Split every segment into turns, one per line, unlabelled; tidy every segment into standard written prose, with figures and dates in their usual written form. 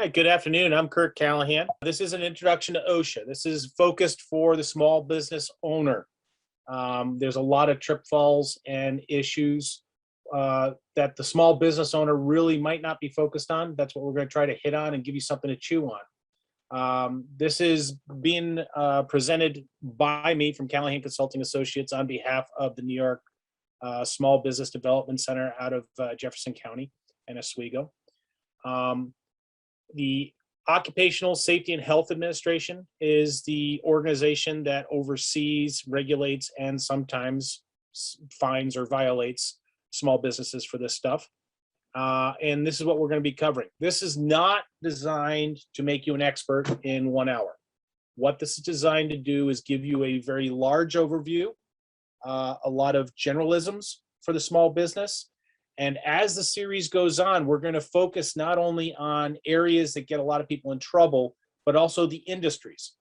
Hi, good afternoon. I'm Kurt Callahan. This is an introduction to OSHA. This is focused for the small business owner. There's a lot of trip falls and issues that the small business owner really might not be focused on. That's what we're going to try to hit on and give you something to chew on. This is being presented by me from Callahan Consulting Associates on behalf of the New York Small Business Development Center out of Jefferson County and Oswego. The Occupational Safety and Health Administration is the organization that oversees, regulates, and sometimes fines or violates small businesses for this stuff. And this is what we're going to be covering. This is not designed to make you an expert in 1 hour. What this is designed to do is give you a very large overview, a lot of generalisms for the small business. And as the series goes on, we're going to focus not only on areas that get a lot of people in trouble, but also the industries.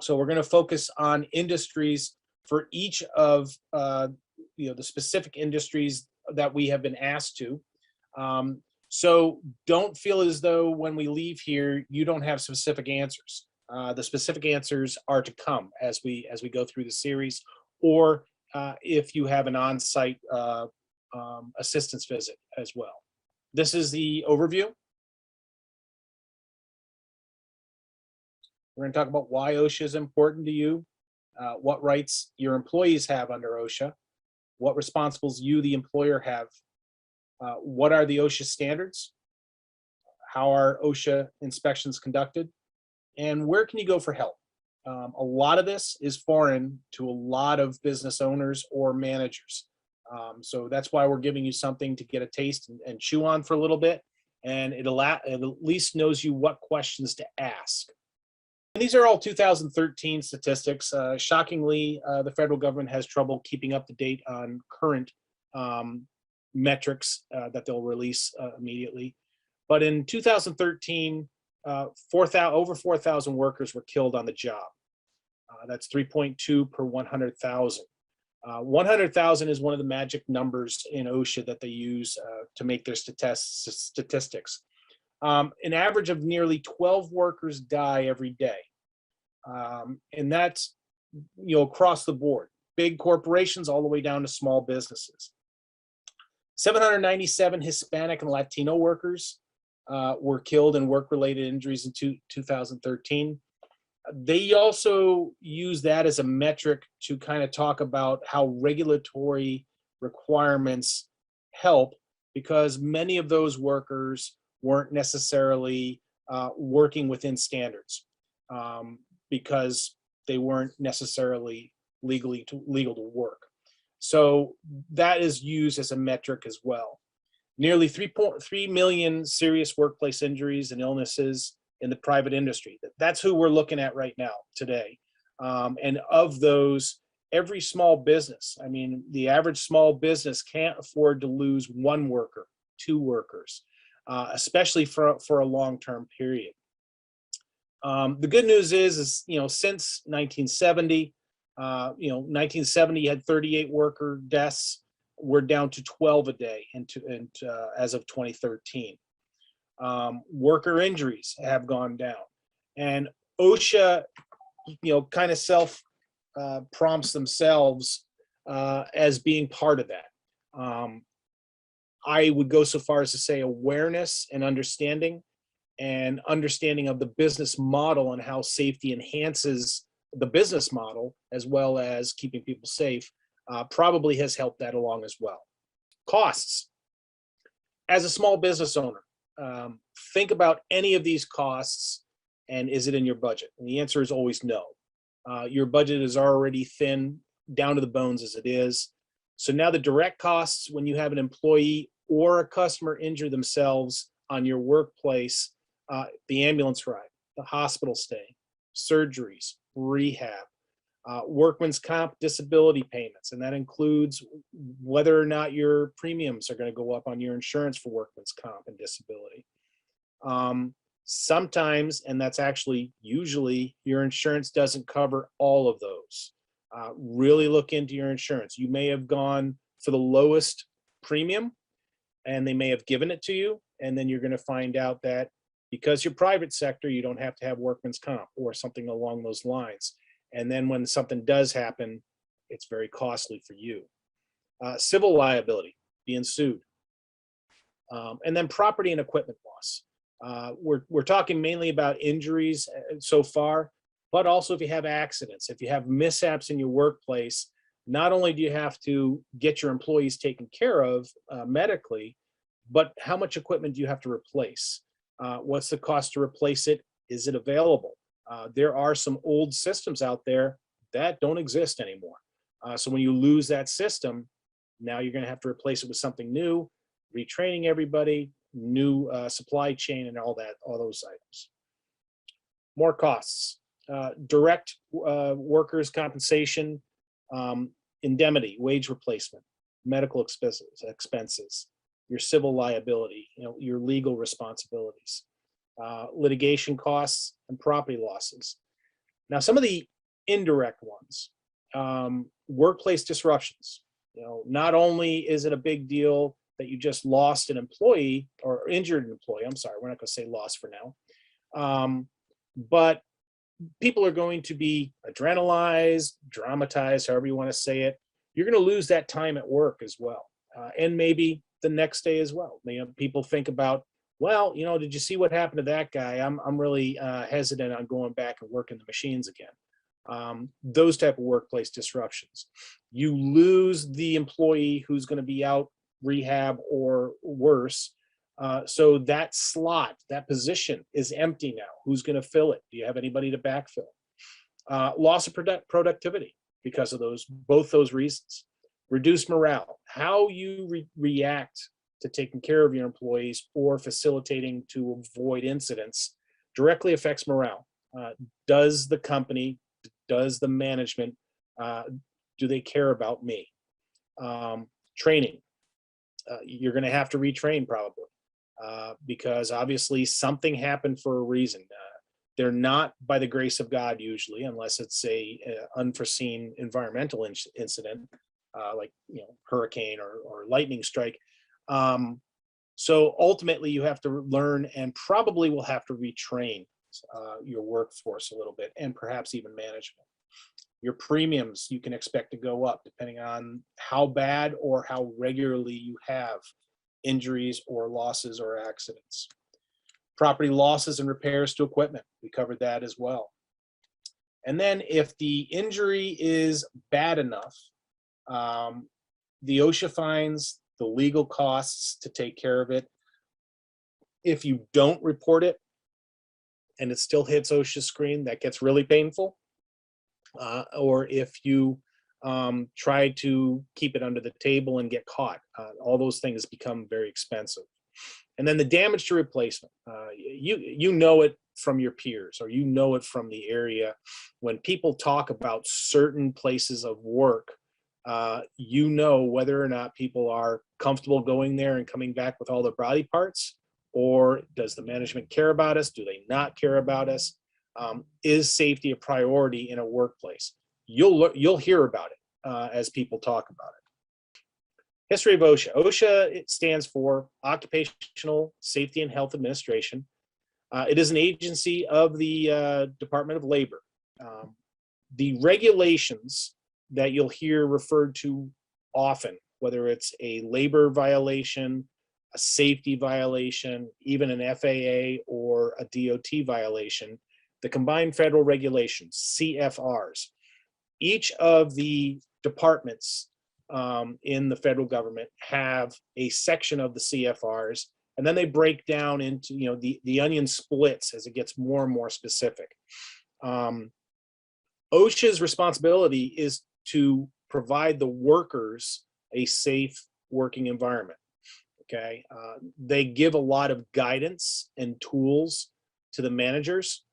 So we're going to focus on industries for each of the specific industries that we have been asked to. So don't feel as though when we leave here, you don't have specific answers. The specific answers are to come as we go through the series, or if you have an on-site assistance visit as well. This is the overview. We're going to talk about why OSHA is important to you, what rights your employees have under OSHA, what responsibilities you, the employer, have, what are the OSHA standards, how are OSHA inspections conducted, and where can you go for help. A lot of this is foreign to a lot of business owners or managers. So that's why we're giving you something to get a taste and chew on for a little bit, and it at least knows you what questions to ask. And these are all 2013 statistics. Shockingly, the federal government has trouble keeping up to date on current metrics that they'll release immediately. But in 2013, over 4,000 workers were killed on the job. That's 3.2 per 100,000. 100,000 is one of the magic numbers in OSHA that they use to make their statistics. An average of nearly 12 workers die every day. And that's, across the board, big corporations all the way down to small businesses. 797 Hispanic and Latino workers were killed in work-related injuries in 2013. They also use that as a metric to kind of talk about how regulatory requirements help, because many of those workers weren't necessarily working within standards because they weren't necessarily legal to work. So that is used as a metric as well. Nearly 3.3 million serious workplace injuries and illnesses in the private industry. That's who we're looking at right now today. And of those, every small business, the average small business can't afford to lose one worker, two workers, especially for a long-term period. The good news is since 1970, 1970 had 38 worker deaths. We're down to 12 a day as of 2013. Worker injuries have gone down, and OSHA, kind of self prompts themselves as being part of that. I would go so far as to say awareness and understanding of the business model and how safety enhances the business model as well as keeping people safe probably has helped that along as well. Costs. As a small business owner, think about any of these costs, and is it in your budget? And the answer is always no. Your budget is already thin, down to the bones as it is. So now the direct costs when you have an employee or a customer injure themselves on your workplace, the ambulance ride, the hospital stay, surgeries, rehab, workman's comp disability payments, and that includes whether or not your premiums are going to go up on your insurance for workman's comp and disability. Sometimes, and that's actually usually, your insurance doesn't cover all of those. Really look into your insurance. You may have gone for the lowest premium and they may have given it to you, and then you're going to find out that Because you're private sector, you don't have to have workman's comp or something along those lines. And then when something does happen, it's very costly for you. Civil liability, being sued. And then property and equipment loss. We're talking mainly about injuries so far, but also if you have accidents, if you have mishaps in your workplace, not only do you have to get your employees taken care of medically, but how much equipment do you have to replace? What's the cost to replace it? Is it available? There are some old systems out there that don't exist anymore. So when you lose that system, now you're going to have to replace it with something new, retraining everybody, new supply chain, and all those items. More costs. Direct workers' compensation, indemnity, wage replacement, medical expenses, your civil liability, your legal responsibilities, litigation costs, and property losses. Now, some of the indirect ones, workplace disruptions. Not only is it a big deal that you just lost an employee or injured an employee, I'm sorry, we're not going to say lost for now, but people are going to be adrenalized, dramatized, however you want to say it. You're going to lose that time at work as well, and maybe the next day as well. People think about, well, did you see what happened to that guy? I'm really hesitant on going back and working the machines again. Those type of workplace disruptions. You lose the employee who's going to be out rehab or worse. So that slot, that position is empty now. Who's going to fill it? Do you have anybody to backfill? Loss of productivity because of both those reasons. Reduced morale. How you react to taking care of your employees or facilitating to avoid incidents directly affects morale. Does the company, does the management, do they care about me? Training. You're going to have to retrain probably because obviously something happened for a reason. They're not by the grace of God usually, unless it's a unforeseen environmental incident like hurricane or lightning strike. So ultimately you have to learn and probably will have to retrain your workforce a little bit and perhaps even management. Your premiums you can expect to go up depending on how bad or how regularly you have injuries or losses or accidents. Property losses and repairs to equipment, we covered that as well. And then if the injury is bad enough, the OSHA fines, the legal costs to take care of it. If you don't report it and it still hits OSHA's screen, that gets really painful. Or if you try to keep it under the table and get caught, all those things become very expensive. And then the damage to replacement, you know it from your peers, or you know it from the area. When people talk about certain places of work, you know whether or not people are comfortable going there and coming back with all their body parts, or does the management care about us? Do they not care about us? Is safety a priority in a workplace? You'll hear about it as people talk about it. History of OSHA. OSHA, it stands for Occupational Safety and Health Administration. It is an agency of the Department of Labor. The regulations that you'll hear referred to often, whether it's a labor violation, a safety violation, even an FAA or a DOT violation, the combined federal regulations, CFRs. Each of the departments in the federal government have a section of the CFRs, and then they break down into, the onion splits as it gets more and more specific. OSHA's responsibility is to provide the workers a safe working environment. Okay, they give a lot of guidance and tools to the managers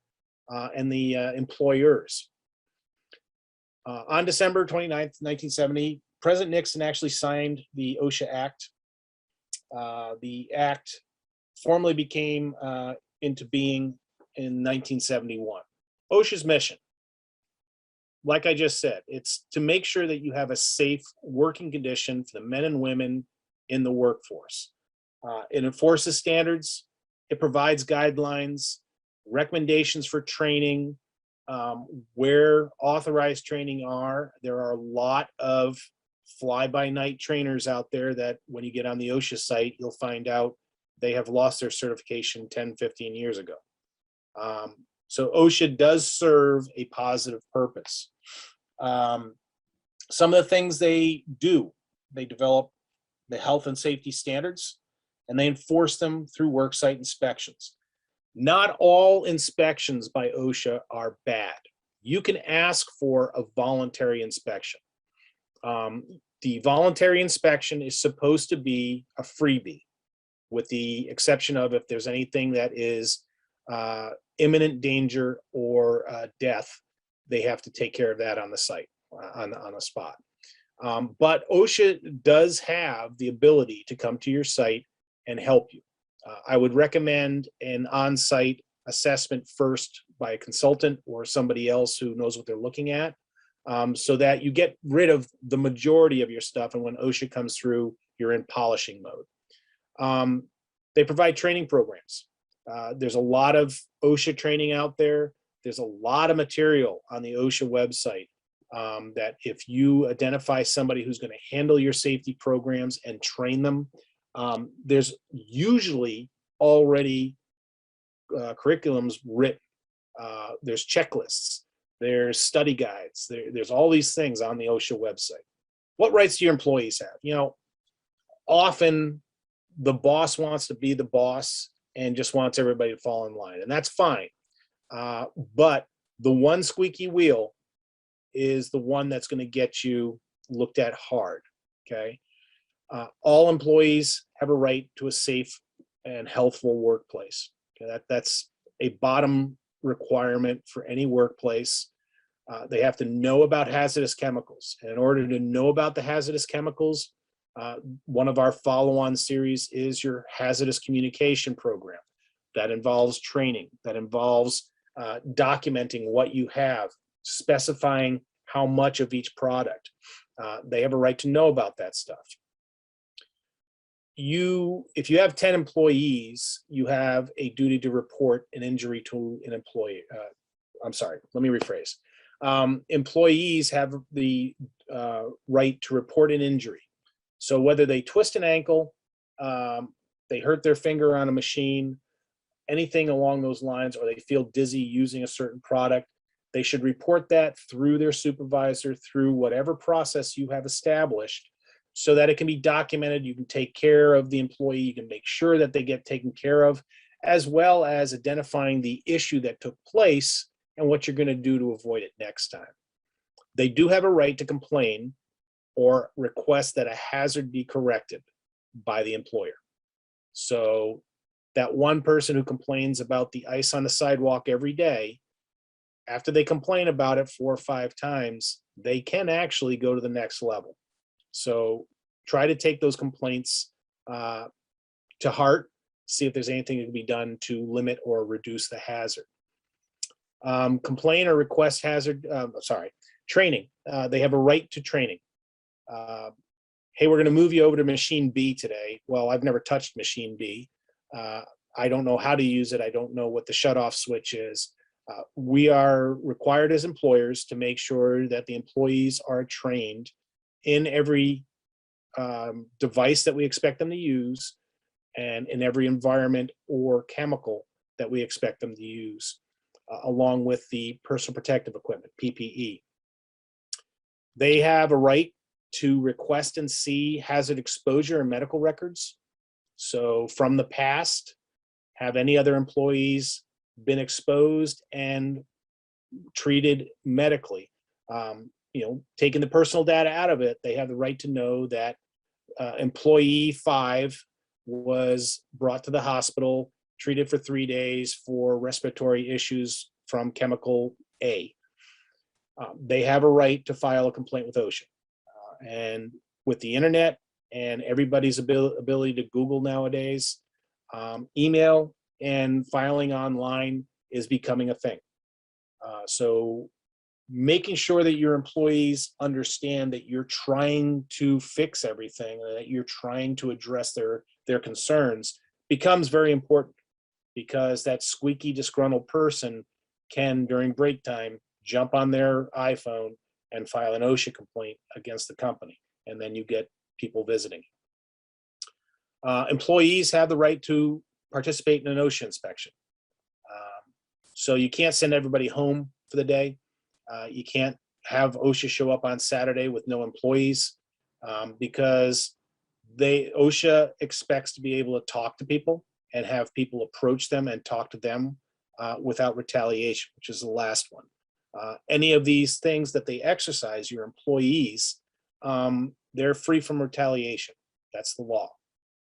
and the employers. On December 29th, 1970, President Nixon actually signed the OSHA Act. The act formally became into being in 1971. OSHA's mission, like I just said, it's to make sure that you have a safe working condition for the men and women in the workforce. It enforces standards, It provides guidelines, recommendations for training, where authorized training are. There are a lot of fly-by-night trainers out there that when you get on the OSHA site, you'll find out they have lost their certification 10, 15 years ago. So OSHA does serve a positive purpose. Some of the things they do, they develop the health and safety standards, and they enforce them through worksite inspections. Not all inspections by OSHA are bad. You can ask for a voluntary inspection. The voluntary inspection is supposed to be a freebie, with the exception of if there's anything that is imminent danger or death, they have to take care of that on the site, on the spot. But OSHA does have the ability to come to your site and help you. I would recommend an on-site assessment first by a consultant or somebody else who knows what they're looking at, so that you get rid of the majority of your stuff, and when OSHA comes through, you're in polishing mode. They provide training programs. There's a lot of OSHA training out there. There's a lot of material on the OSHA website that if you identify somebody who's going to handle your safety programs and train them, there's usually already curriculums written. There's checklists. There's study guides. There's all these things on the OSHA website. What rights do your employees have? You know, often the boss wants to be the boss and just wants everybody to fall in line, and that's fine. But the one squeaky wheel is the one that's going to get you looked at hard, okay? All employees have a right to a safe and healthful workplace. Okay? That's a bottom requirement for any workplace. They have to know about hazardous chemicals. And in order to know about the hazardous chemicals, one of our follow-on series is your hazardous communication program. That involves training, that involves documenting what you have, specifying how much of each product. They have a right to know about that stuff. If you have 10 employees, you have a duty to report an injury to an employee. I'm sorry, let me rephrase. Employees have the right to report an injury. So whether they twist an ankle, they hurt their finger on a machine, anything along those lines, or they feel dizzy using a certain product, they should report that through their supervisor, through whatever process you have established, so that it can be documented. You can take care of the employee, you can make sure that they get taken care of, as well as identifying the issue that took place and what you're going to do to avoid it next time. They do have a right to complain or request that a hazard be corrected by the employer. So that one person who complains about the ice on the sidewalk every day, after they complain about it 4 or 5 times, they can actually go to the next level. So try to take those complaints to heart, see if there's anything that can be done to limit or reduce the hazard. Complain or request training. They have a right to training. Hey, we're going to move you over to machine B today. Well, I've never touched machine B. I don't know how to use it. I don't know what the shutoff switch is. We are required as employers to make sure that the employees are trained in every device that we expect them to use and in every environment or chemical that we expect them to use, along with the personal protective equipment, PPE. They have a right to request and see hazard exposure and medical records. So from the past, have any other employees been exposed and treated medically? Taking the personal data out of it, they have the right to know that employee 5 was brought to the hospital, treated for 3 days for respiratory issues from chemical A. They have a right to file a complaint with OSHA. And with the internet and everybody's ability to Google nowadays, email and filing online is becoming a thing. So making sure that your employees understand that you're trying to fix everything, that you're trying to address their concerns becomes very important. because that squeaky, disgruntled person can, during break time, jump on their iPhone and file an OSHA complaint against the company, and then you get people visiting. Employees have the right to participate in an OSHA inspection. So you can't send everybody home for the day. You can't have OSHA show up on Saturday with no employees, because OSHA expects to be able to talk to people and have people approach them and talk to them without retaliation, which is the last one. Any of these things that they exercise, your employees, they're free from retaliation. That's the law.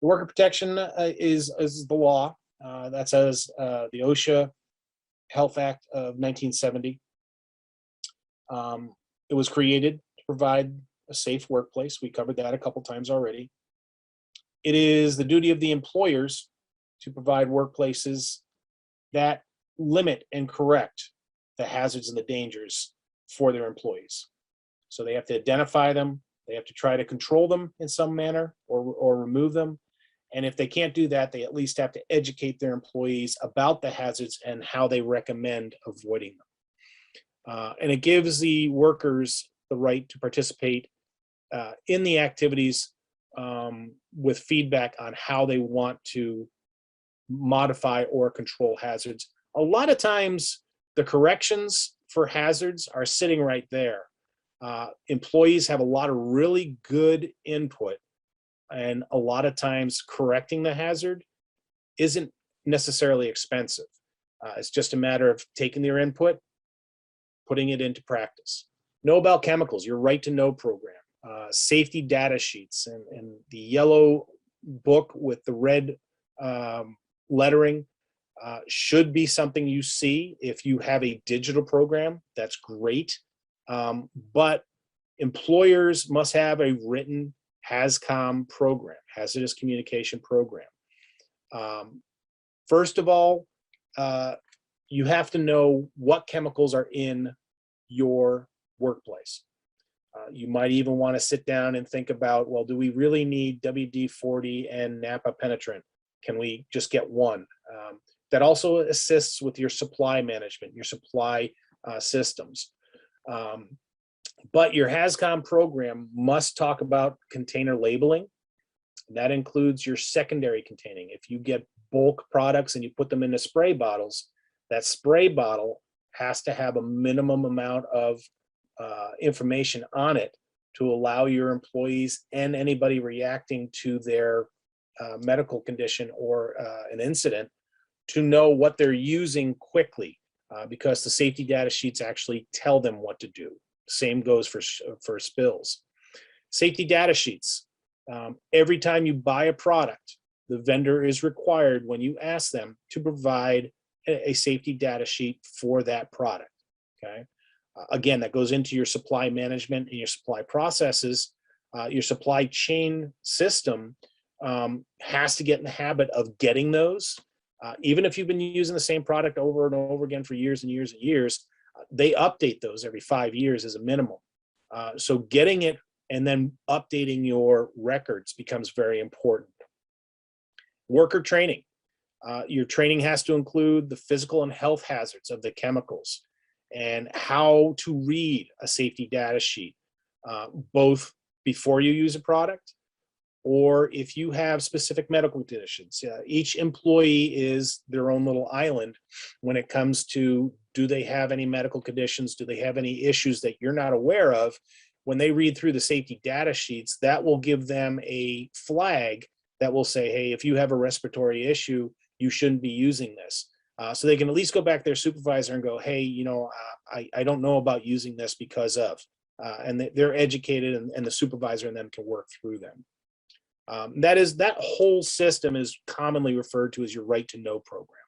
The worker protection is the law. That's as the OSHA Health Act of 1970. It was created to provide a safe workplace. We covered that a couple times already. It is the duty of the employers to provide workplaces that limit and correct the hazards and the dangers for their employees. So they have to identify them, they have to try to control them in some manner or remove them. And if they can't do that, they at least have to educate their employees about the hazards and how they recommend avoiding them. And it gives the workers the right to participate in the activities with feedback on how they want to modify or control hazards. A lot of times, the corrections for hazards are sitting right there. Employees have a lot of really good input, and a lot of times correcting the hazard isn't necessarily expensive. It's just a matter of taking their input, putting it into practice. Know about chemicals, your right to know program, safety data sheets, and the yellow book with the red lettering should be something you see. If you have a digital program, that's great. But employers must have a written HAZCOM program, hazardous communication program. First of all, you have to know what chemicals are in your workplace. You might even want to sit down and think about, well, do we really need WD-40 and Napa penetrant? Can we just get one? That also assists with your supply management, your supply systems. But your HAZCOM program must talk about container labeling. That includes your secondary containing. If you get bulk products and you put them into spray bottles, that spray bottle has to have a minimum amount of information on it to allow your employees and anybody reacting to their medical condition or an incident to know what they're using quickly, because the safety data sheets actually tell them what to do. Same goes for spills. Safety data sheets. Every time you buy a product, the vendor is required, when you ask them, to provide a safety data sheet for that product. Okay. Again, that goes into your supply management and your supply processes. Your supply chain system has to get in the habit of getting those. Even if you've been using the same product over and over again for years and years and years, they update those every 5 years as a minimum. So getting it and then updating your records becomes very important. Worker training. Your training has to include the physical and health hazards of the chemicals and how to read a safety data sheet, both before you use a product or if you have specific medical conditions. Each employee is their own little island when it comes to, do they have any medical conditions? Do they have any issues that you're not aware of? When they read through the safety data sheets, that will give them a flag that will say, hey, if you have a respiratory issue, you shouldn't be using this. So they can at least go back to their supervisor and go, hey, I don't know about using this because of, and they're educated, and the supervisor and them can work through them. That whole system is commonly referred to as your right to know program.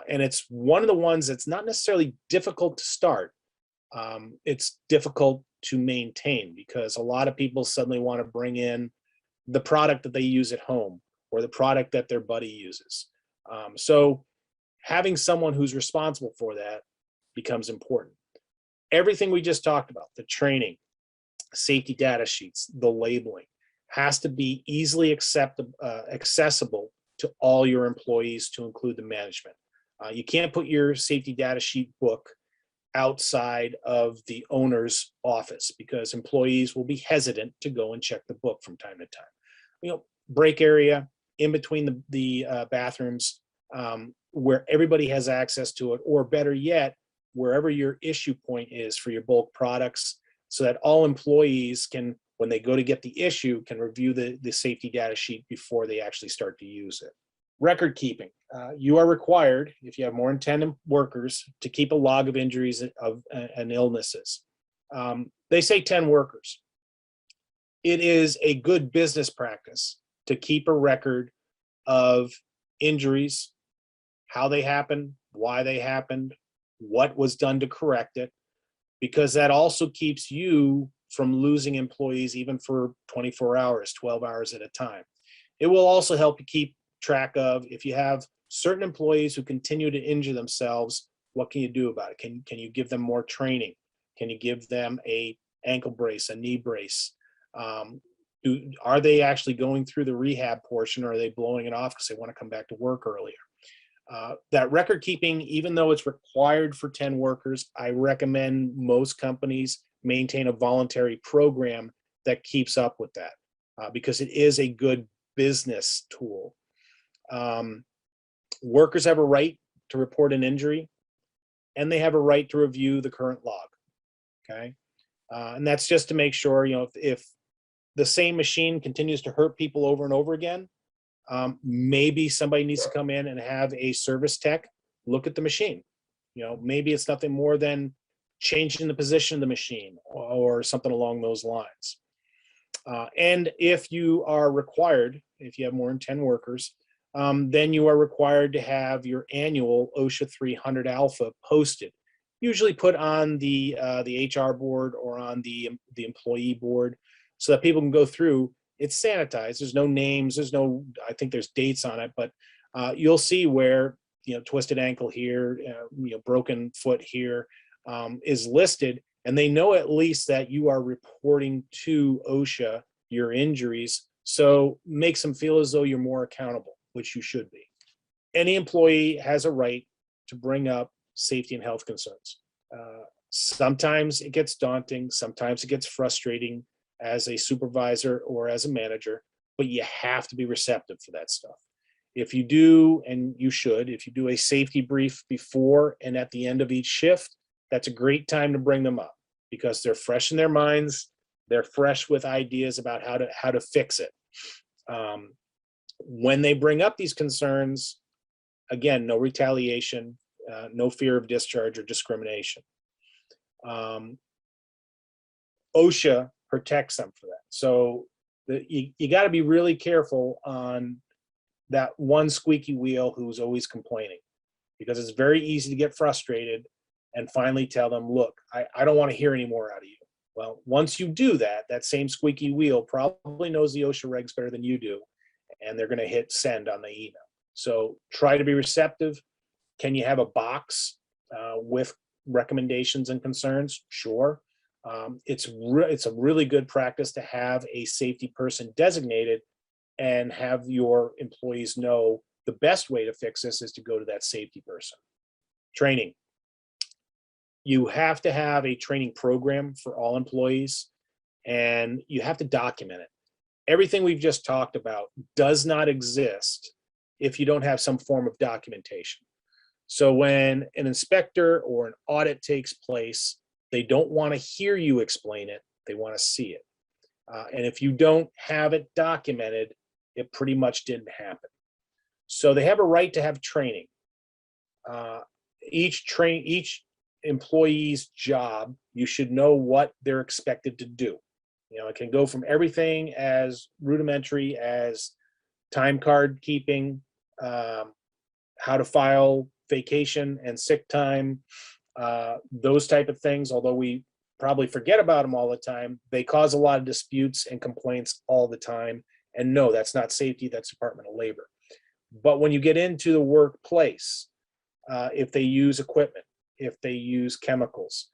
And it's one of the ones that's not necessarily difficult to start. It's difficult to maintain because a lot of people suddenly want to bring in the product that they use at home or the product that their buddy uses. So having someone who's responsible for that becomes important. Everything we just talked about, the training, safety data sheets, the labeling, has to be easily accessible to all your employees, to include the management. You can't put your safety data sheet book outside of the owner's office because employees will be hesitant to go and check the book from time to time. Break area in between the bathrooms, where everybody has access to it, or better yet, wherever your issue point is for your bulk products, so that all employees can, when they go to get the issue, can review the safety data sheet before they actually start to use it. Record keeping. You are required, if you have more than 10 workers, to keep a log of injuries and illnesses. They say 10 workers. It is a good business practice to keep a record of injuries, how they happened, why they happened, what was done to correct it, because that also keeps you from losing employees even for 24 hours, 12 hours at a time. It will also help you keep track of, if you have certain employees who continue to injure themselves, what can you do about it? Can you give them more training? Can you give them a ankle brace, a knee brace? Are they actually going through the rehab portion, or are they blowing it off because they want to come back to work earlier? That record keeping, even though it's required for 10 workers, I recommend most companies maintain a voluntary program that keeps up with that, because it is a good business tool. Workers have a right to report an injury, and they have a right to review the current log. Okay, and that's just to make sure, if the same machine continues to hurt people over and over again, maybe somebody needs to come in and have a service tech look at the machine. Maybe it's nothing more than changing the position of the machine or something along those lines. And if you are required, if you have more than 10 workers, then you are required to have your annual OSHA 300 Alpha posted, usually put on the HR board or on the employee board, so that people can go through. It's sanitized. There's no names. There's no, I think there's dates on it, but you'll see where, twisted ankle here, broken foot here, is listed, and they know at least that you are reporting to OSHA your injuries. So makes them feel as though you're more accountable, which you should be. Any employee has a right to bring up safety and health concerns. Sometimes it gets daunting. Sometimes it gets frustrating as a supervisor or as a manager, but you have to be receptive for that stuff. If you do, and you should, if you do a safety brief before and at the end of each shift, that's a great time to bring them up, because they're fresh in their minds. They're fresh with ideas about how to fix it. When they bring up these concerns, again, no retaliation, no fear of discharge or discrimination. OSHA protects them for that. So you got to be really careful on that one squeaky wheel who's always complaining, because it's very easy to get frustrated and finally tell them, look, I don't want to hear any more out of you. Well, once you do that, that same squeaky wheel probably knows the OSHA regs better than you do, and they're going to hit send on the email. So try to be receptive. Can you have a box with recommendations and concerns? Sure. It's a really good practice to have a safety person designated and have your employees know the best way to fix this is to go to that safety person. Training. You have to have a training program for all employees, and you have to document it. Everything we've just talked about does not exist if you don't have some form of documentation. So when an inspector or an audit takes place, they don't want to hear you explain it. They want to see it. And if you don't have it documented, it pretty much didn't happen. So they have a right to have training. Each employee's job, you should know what they're expected to do. It can go from everything as rudimentary as time card keeping, how to file vacation and sick time, those type of things. Although we probably forget about them all the time, they cause a lot of disputes and complaints all the time. And no, that's not safety, that's Department of Labor. But when you get into the workplace, if they use equipment, if they use chemicals,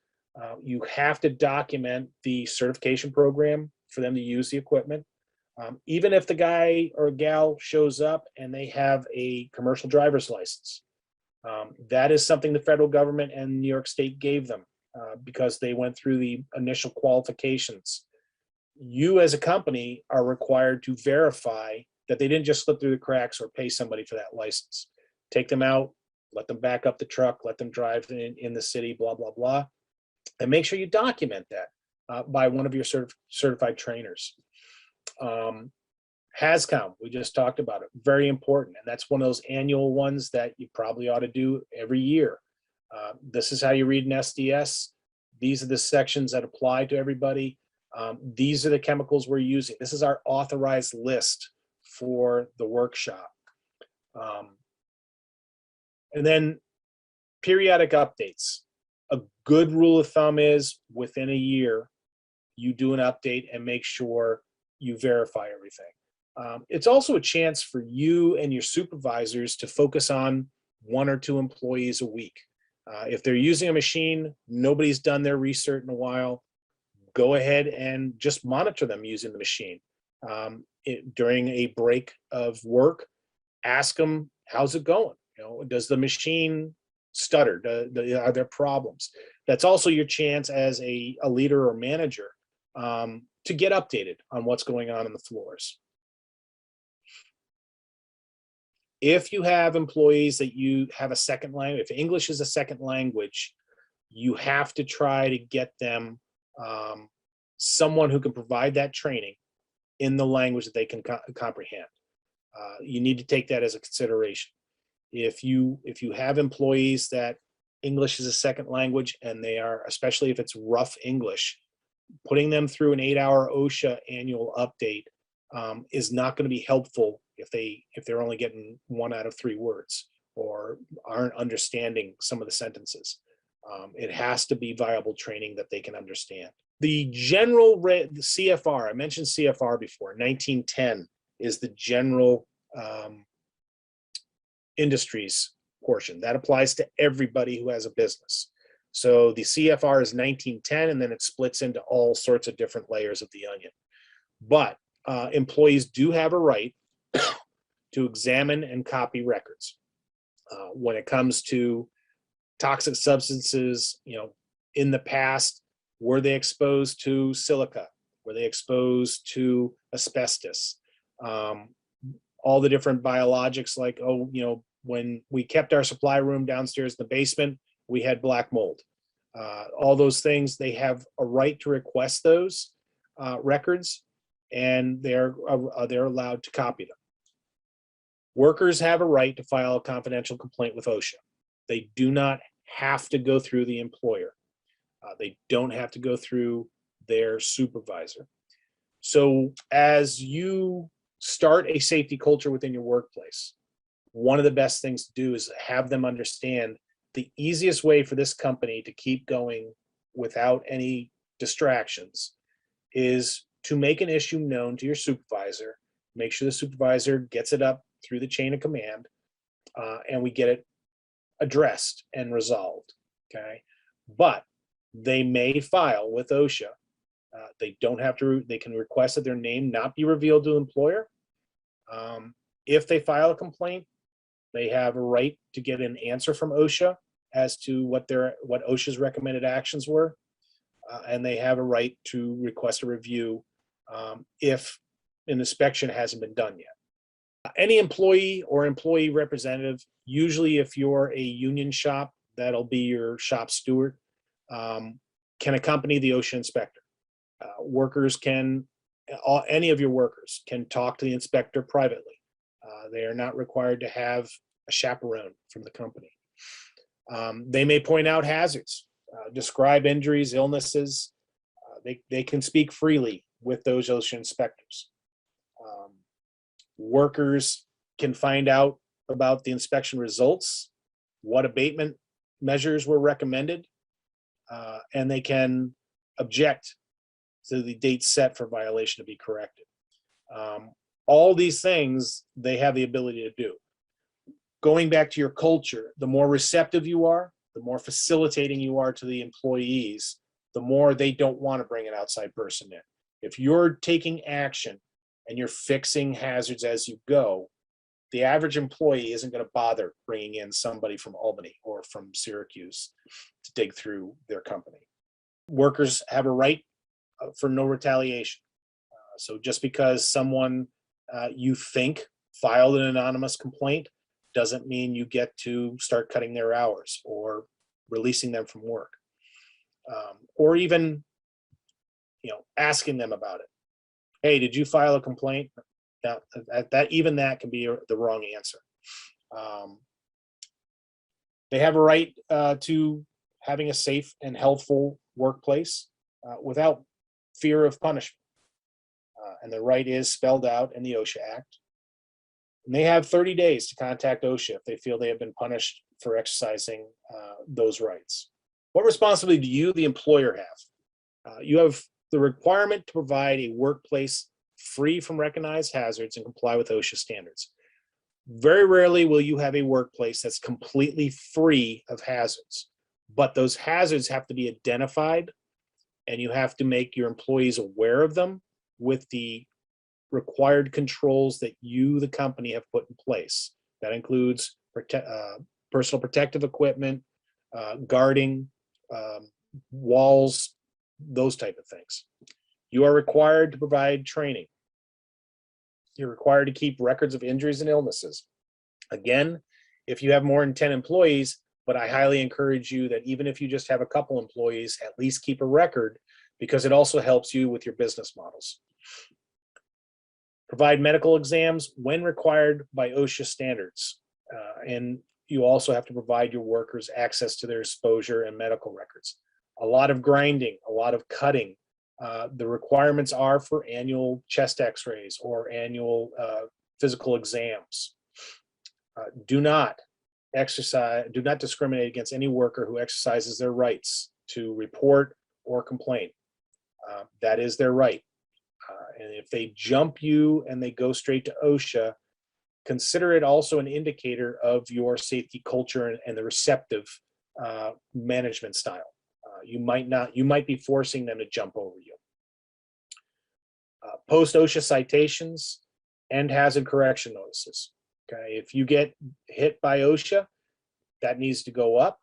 you have to document the certification program for them to use the equipment. Even if the guy or gal shows up and they have a commercial driver's license, that is something the federal government and New York State gave them because they went through the initial qualifications. You as a company are required to verify that they didn't just slip through the cracks or pay somebody for that license. Take them out, let them back up the truck, let them drive in the city, blah, blah, blah. And make sure you document that by one of your certified trainers. HazCom, we just talked about it, very important. And that's one of those annual ones that you probably ought to do every year. This is how you read an SDS. These are the sections that apply to everybody. These are the chemicals we're using. This is our authorized list for the workshop. And then periodic updates. A good rule of thumb is within a year, you do an update and make sure you verify everything. It's also a chance for you and your supervisors to focus on 1 or 2 employees a week. If they're using a machine, nobody's done their research in a while, go ahead and just monitor them using the machine. During a break of work, ask them, how's it going? Does the machine stutter? Are there problems? That's also your chance as a leader or manager to get updated on what's going on the floors. If you have employees that you have a second language, if English is a second language, you have to try to get them someone who can provide that training in the language that they can comprehend. You need to take that as a consideration. If you have employees that English is a second language and they are, especially if it's rough English, putting them through an 8-hour OSHA annual update is not going to be helpful if they're only getting 1 out of 3 words or aren't understanding some of the sentences. It has to be viable training that they can understand. The general the CFR, I mentioned CFR before, 1910 is the general industries portion. That applies to everybody who has a business. So the CFR is 1910, and then it splits into all sorts of different layers of the onion. But employees do have a right to examine and copy records. When it comes to toxic substances, in the past, were they exposed to silica? Were they exposed to asbestos? All the different biologics, like, when we kept our supply room downstairs in the basement, we had black mold. All those things, they have a right to request those records, and they're allowed to copy them. Workers have a right to file a confidential complaint with OSHA. They do not have to go through the employer. They don't have to go through their supervisor. So as you start a safety culture within your workplace, one of the best things to do is have them understand the easiest way for this company to keep going without any distractions is to make an issue known to your supervisor, make sure the supervisor gets it up through the chain of command, and we get it addressed and resolved, okay? But they may file with OSHA. They don't have to, they can request that their name not be revealed to the employer. If they file a complaint, they have a right to get an answer from OSHA as to what OSHA's recommended actions were, and they have a right to request a review if an inspection hasn't been done yet. Any employee or employee representative, usually if you're a union shop, that'll be your shop steward, can accompany the OSHA inspector. Workers can, any of your workers can talk to the inspector privately. They are not required to have a chaperone from the company. They may point out hazards, describe injuries, illnesses. They can speak freely with those OSHA inspectors. Workers can find out about the inspection results, what abatement measures were recommended, and they can object to the date set for violation to be corrected. All these things they have the ability to do. Going back to your culture, the more receptive you are, the more facilitating you are to the employees, the more they don't want to bring an outside person in. If you're taking action and you're fixing hazards as you go, the average employee isn't going to bother bringing in somebody from Albany or from Syracuse to dig through their company. Workers have a right for no retaliation. So just because someone you think filed an anonymous complaint doesn't mean you get to start cutting their hours or releasing them from work, or even, asking them about it. Hey, did you file a complaint? Even that can be the wrong answer. They have a right to having a safe and healthful workplace without fear of punishment. And the right is spelled out in the OSHA Act. And they have 30 days to contact OSHA if they feel they have been punished for exercising those rights. What responsibility do you, the employer, have? You have the requirement to provide a workplace free from recognized hazards and comply with OSHA standards. Very rarely will you have a workplace that's completely free of hazards, but those hazards have to be identified, and you have to make your employees aware of them with the required controls that you, the company, have put in place. That includes personal protective equipment, guarding, walls, those type of things. You are required to provide training. You're required to keep records of injuries and illnesses. Again, if you have more than 10 employees, but I highly encourage you that even if you just have a couple employees, at least keep a record, because it also helps you with your business models. Provide medical exams when required by OSHA standards. And you also have to provide your workers access to their exposure and medical records. A lot of grinding, a lot of cutting. The requirements are for annual chest x-rays or annual physical exams. Do not discriminate against any worker who exercises their rights to report or complain. That is their right. And if they jump you and they go straight to OSHA, consider it also an indicator of your safety culture and the receptive management style. You might be forcing them to jump over you. Post OSHA citations and hazard correction notices. Okay, if you get hit by OSHA, that needs to go up,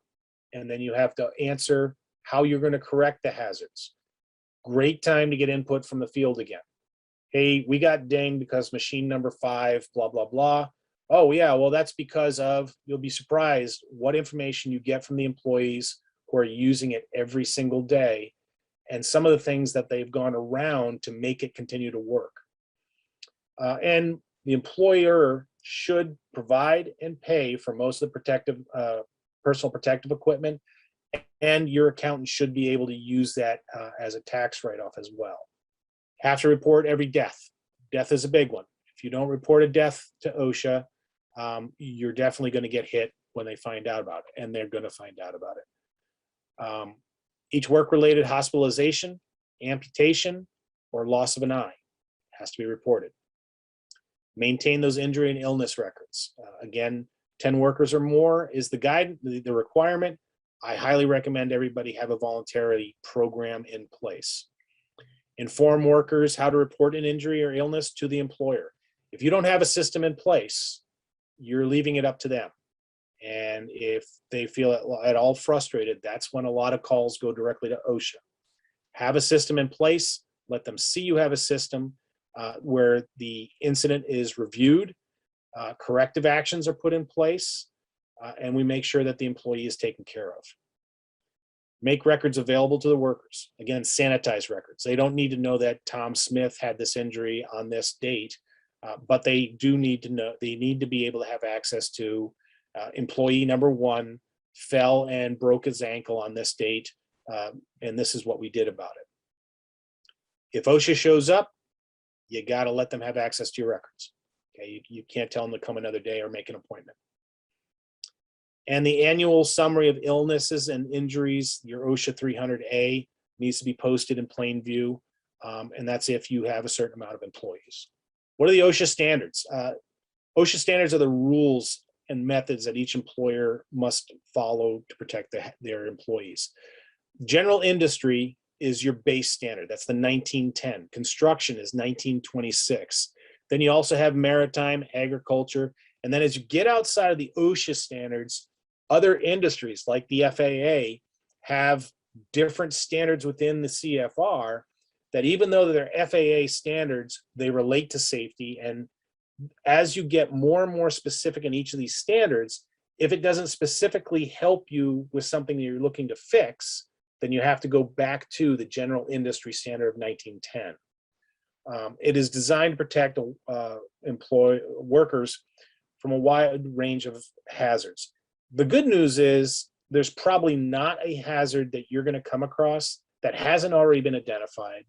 and then you have to answer how you're going to correct the hazards. Great time to get input from the field again. Hey, we got dinged because machine number 5, blah, blah, blah. Oh yeah, well that's because of, you'll be surprised what information you get from the employees who are using it every single day, and some of the things that they've gone around to make it continue to work. And the employer should provide and pay for most of the personal protective equipment, and your accountant should be able to use that as a tax write-off as well. Have to report every death. Death is a big one. If you don't report a death to OSHA, you're definitely going to get hit when they find out about it, and they're going to find out about it. Each work-related hospitalization, amputation, or loss of an eye has to be reported. Maintain those injury and illness records. Again, 10 workers or more is the requirement. I highly recommend everybody have a voluntary program in place. Inform workers how to report an injury or illness to the employer. If you don't have a system in place, you're leaving it up to them. And if they feel at all frustrated, that's when a lot of calls go directly to OSHA. Have a system in place. Let them see you have a system where the incident is reviewed, corrective actions are put in place, and we make sure that the employee is taken care of. Make records available to the workers. Again, sanitize records. They don't need to know that Tom Smith had this injury on this date, but they do need to know, they need to be able to have access to employee number 1 fell and broke his ankle on this date, and this is what we did about it. If OSHA shows up, you got to let them have access to your records. Okay, you can't tell them to come another day or make an appointment. And the annual summary of illnesses and injuries, your OSHA 300A, needs to be posted in plain view, and that's if you have a certain amount of employees. What are the OSHA standards? OSHA standards are the rules and methods that each employer must follow to protect their employees. General industry is your base standard. That's the 1910. Construction is 1926. Then you also have maritime, agriculture. And then as you get outside of the OSHA standards, other industries like the FAA have different standards within the CFR that, even though they're FAA standards, they relate to safety. And as you get more and more specific in each of these standards, if it doesn't specifically help you with something that you're looking to fix, then you have to go back to the general industry standard of 1910. It is designed to protect workers from a wide range of hazards. The good news is there's probably not a hazard that you're going to come across that hasn't already been identified,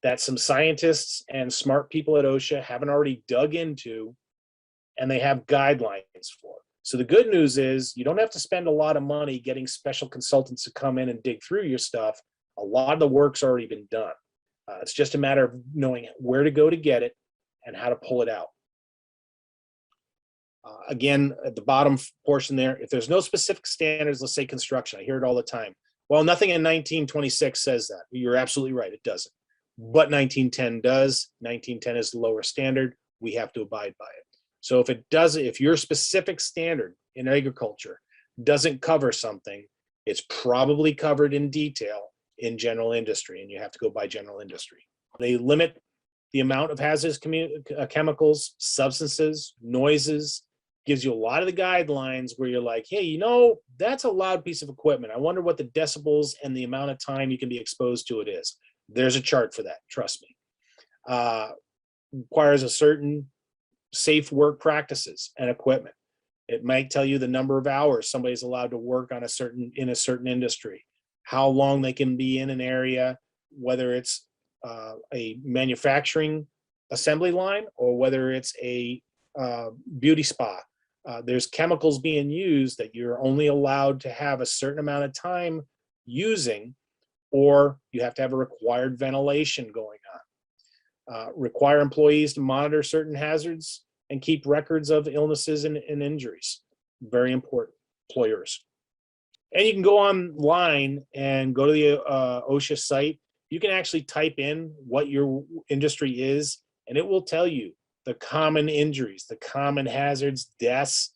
that some scientists and smart people at OSHA haven't already dug into, and they have guidelines for. So the good news is you don't have to spend a lot of money getting special consultants to come in and dig through your stuff. A lot of the work's already been done. It's just a matter of knowing where to go to get it and how to pull it out. Again, at the bottom portion there, if there's no specific standards, let's say construction, I hear it all the time. Well, nothing in 1926 says that. You're absolutely right, it doesn't. But 1910 does. 1910 is the lower standard. We have to abide by it. So if it doesn't, if your specific standard in agriculture doesn't cover something, it's probably covered in detail in general industry, and you have to go by general industry. They limit the amount of hazardous chemicals, substances, noises, gives you a lot of the guidelines where you're like, hey, you know, that's a loud piece of equipment. I wonder what the decibels and the amount of time you can be exposed to it is. There's a chart for that, trust me. Requires a certain safe work practices and equipment. It might tell you the number of hours somebody's allowed to work on in a certain industry, how long they can be in an area, whether it's a manufacturing assembly line or whether it's a beauty spa. There's chemicals being used that you're only allowed to have a certain amount of time using, or you have to have a required ventilation going on. Require employees to monitor certain hazards and keep records of illnesses and injuries. Very important, employers. And you can go online and go to the OSHA site. You can actually type in what your industry is, and it will tell you the common injuries, the common hazards, deaths,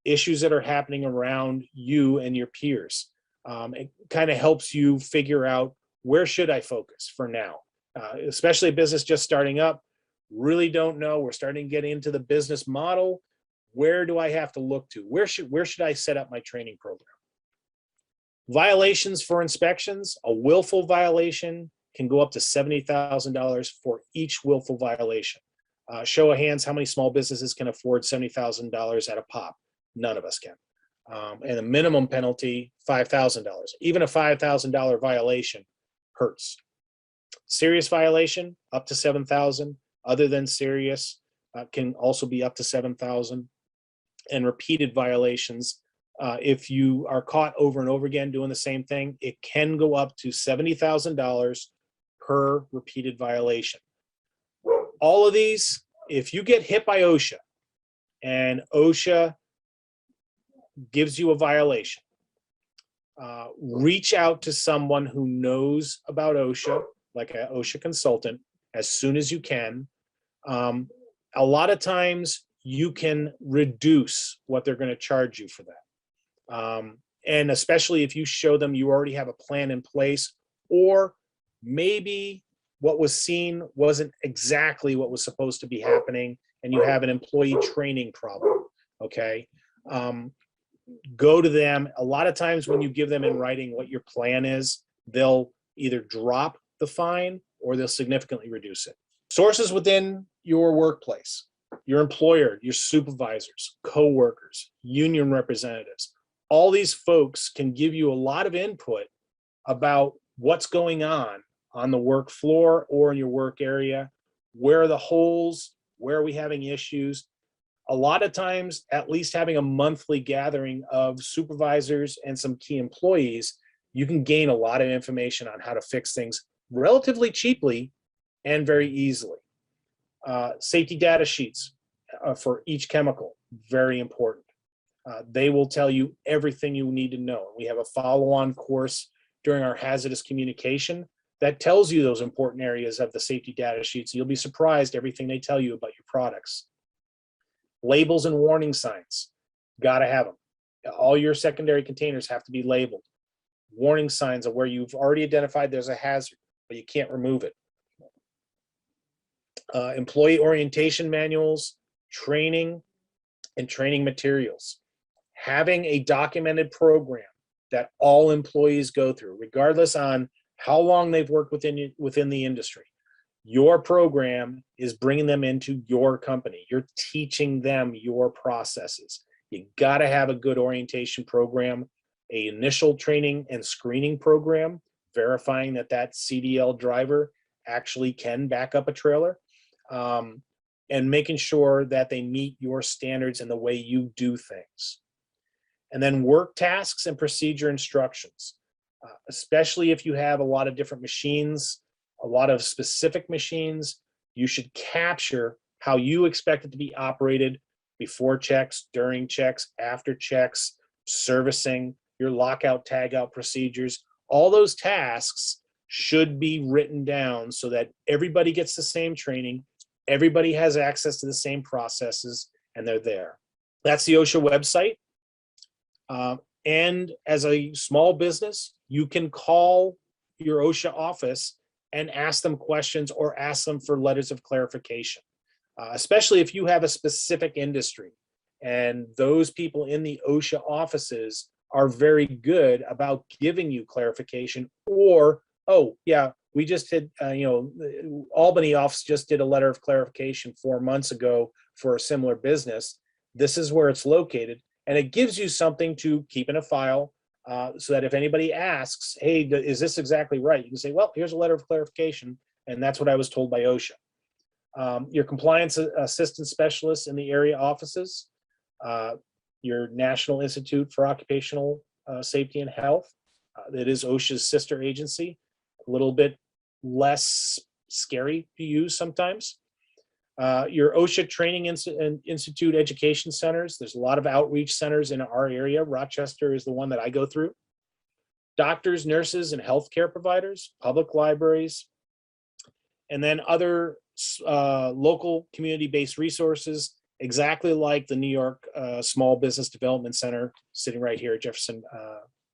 issues that are happening around you and your peers. It kind of helps you figure out, where should I focus for now? Especially a business just starting up, really don't know. We're starting to get into the business model. Where do I have to look to? Where should I set up my training program? Violations for inspections. A willful violation can go up to $70,000 for each willful violation. Show of hands, how many small businesses can afford $70,000 at a pop? None of us can. And a minimum penalty, $5,000. Even a $5,000 violation hurts. Serious violation, up to $7,000. Other than serious, can also be up to $7,000. And repeated violations, if you are caught over and over again doing the same thing, it can go up to $70,000 per repeated violation. All of these, if you get hit by OSHA and OSHA gives you a violation, reach out to someone who knows about OSHA, like an OSHA consultant, as soon as you can. A lot of times you can reduce what they're going to charge you for that. And especially if you show them you already have a plan in place, or maybe what was seen wasn't exactly what was supposed to be happening and you have an employee training problem, okay? Go to them. A lot of times when you give them in writing what your plan is, they'll either drop the fine or they'll significantly reduce it. Sources within your workplace, your employer, your supervisors, co-workers, union representatives, all these folks can give you a lot of input about what's going on the work floor or in your work area. Where are the holes? Where are we having issues? A lot of times, at least having a monthly gathering of supervisors and some key employees, you can gain a lot of information on how to fix things relatively cheaply and very easily. Safety data sheets for each chemical, very important. They will tell you everything you need to know. We have a follow-on course during our hazardous communication that tells you those important areas of the safety data sheets. You'll be surprised everything they tell you about your products. Labels and warning signs, gotta have them. All your secondary containers have to be labeled. Warning signs are where you've already identified there's a hazard, but you can't remove it. Employee orientation manuals, training, and training materials. Having a documented program that all employees go through, regardless on how long they've worked within the industry. Your program is bringing them into your company. You're teaching them your processes. You got to have a good orientation program, a initial training and screening program, verifying that that CDL driver actually can back up a trailer, and making sure that they meet your standards and the way you do things. And then work tasks and procedure instructions, especially if you have a lot of different machines, a lot of specific machines, you should capture how you expect it to be operated before checks, during checks, after checks, servicing, your lockout, tagout procedures. All those tasks should be written down so that everybody gets the same training, everybody has access to the same processes, and they're there. That's the OSHA website. And as a small business, you can call your OSHA office and ask them questions or ask them for letters of clarification, especially if you have a specific industry. And those people in the OSHA offices are very good about giving you clarification, or, oh, yeah, we just did, the Albany office just did a letter of clarification 4 months ago for a similar business. This is where it's located. And it gives you something to keep in a file so that if anybody asks, hey, is this exactly right? You can say, well, here's a letter of clarification, and that's what I was told by OSHA. Your compliance assistant specialists in the area offices, your National Institute for Occupational Safety and Health, that is OSHA's sister agency, a little bit less scary to use sometimes. Your OSHA Training Institute education centers. There's a lot of outreach centers in our area. Rochester is the one that I go through. Doctors, nurses, and healthcare providers, public libraries, and then other local community-based resources, exactly like the New York Small Business Development Center sitting right here at Jefferson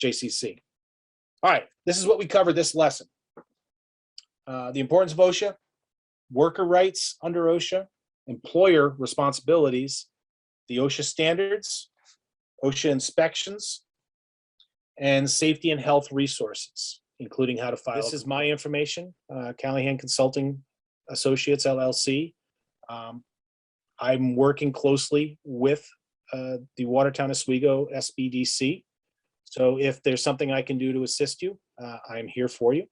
JCC. All right, this is what we covered this lesson. The importance of OSHA, worker rights under OSHA, employer responsibilities, the OSHA standards, OSHA inspections, and safety and health resources, including how to file. This is my information, Callahan Consulting Associates, LLC. I'm working closely with the Watertown Oswego SBDC. So if there's something I can do to assist you, I'm here for you.